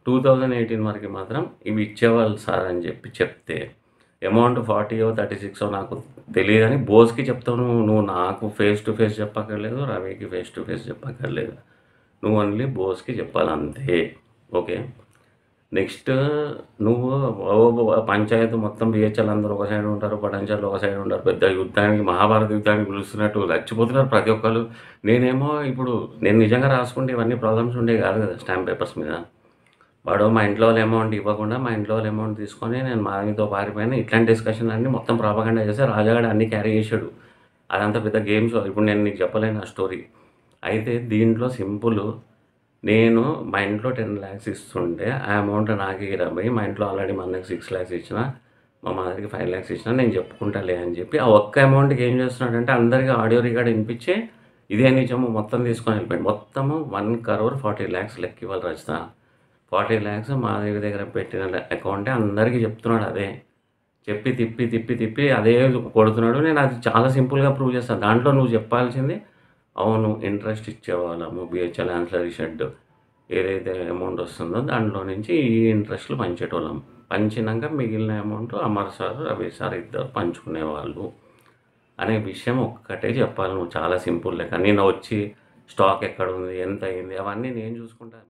2018 వరకి మాత్రం ఇవి ఇచ్చేవాళ్ళు సార్ అని చెప్తే అమౌంట్ 40 36 నాకు తెలియదని బోస్‌కి చెప్తావు నువ్వు నాకు ఫేస్ టు ఫేస్ చెప్పక్కర్లేదు. రవికి ఫేస్ టు ఫేస్ చెప్పక్కర్లేదు. నువ్వు ఓన్లీ బోస్‌కి చెప్పాలంతే. ఓకే. నెక్స్ట్ నువ్వు పంచాయతీ మొత్తం బిహెచ్ఎల్ అందరూ ఒక సైడ్ ఉంటారు. పటాన్‌చెరువులో ఒక సైడ్ ఉంటారు. పెద్ద యుద్ధానికి మహాభారత యుద్ధానికి పిలుస్తున్నట్టు చచ్చిపోతున్నారు ప్రతి ఒక్కళ్ళు. నేనేమో ఇప్పుడు నేను నిజంగా రాసుకుంటే ఇవన్నీ ప్రాబ్లమ్స్ ఉండేవి కాదు కదా స్టాంప్ పేపర్స్ మీద. వాడు మా ఇంట్లో వాళ్ళు అమౌంట్ ఇవ్వకుండా మా ఇంట్లో వాళ్ళు అమౌంట్ తీసుకొని నేను మాధవితో పారిపోయాను. ఇట్లాంటి డిస్కషన్లు అన్నీ మొత్తం ప్రాపగండా చేస్తే రాజాగాడు అన్నీ క్యారీ చేశాడు. అదంతా పెద్ద గేమ్ షో. ఇప్పుడు నేను నీకు చెప్పలేను ఆ స్టోరీ. అయితే దీంట్లో సింపుల్. నేను మా ఇంట్లో 10 lakhs ఇస్తుంటే ఆ అమౌంట్ నాకే ఇరవై మా ఇంట్లో ఆల్రెడీ మా అన్నకి 6 lakhs ఇచ్చిన, మా మదర్‌కి 5 lakhs ఇచ్చిన, నేను చెప్పుకుంటాలే అని చెప్పి ఆ ఒక్క అమౌంట్‌కి ఏం చేస్తున్నాడంటే అందరికీ ఆడియో రికార్డ్ వినిపించి ఇదే నిజము మొత్తం తీసుకొని వెళ్ళిపోయాడు. మొత్తము 1,40,00,000 లెక్క ఇవ్వాలి రచిత. 40 lakhs మాధవి దగ్గర పెట్టిన అకౌంటే అందరికీ చెప్తున్నాడు అదే. చెప్పి తిప్పి తిప్పి తిప్పి అదే కొడుతున్నాడు. నేను అది చాలా సింపుల్‌గా ప్రూవ్ చేస్తాను. దాంట్లో నువ్వు చెప్పాల్సింది అవును ఇంట్రెస్ట్ ఇచ్చేవాళ్ళము బిహెచ్ఎల్ యాన్సిలరీ షెడ్ ఏదైతే అమౌంట్ వస్తుందో దాంట్లో నుంచి ఈ ఇంట్రెస్ట్‌లు పంచేటోళ్ళం. పంచినంక మిగిలిన amount Amar sir, Ravi sir ఇద్దరు పంచుకునేవాళ్ళు అనే విషయం ఒక్కటే చెప్పాలి నువ్వు. చాలా సింపుల్ లెక్క. నేను వచ్చి స్టాక్ ఎక్కడుంది, ఎంత అయింది అవన్నీ నేను చూసుకుంటా.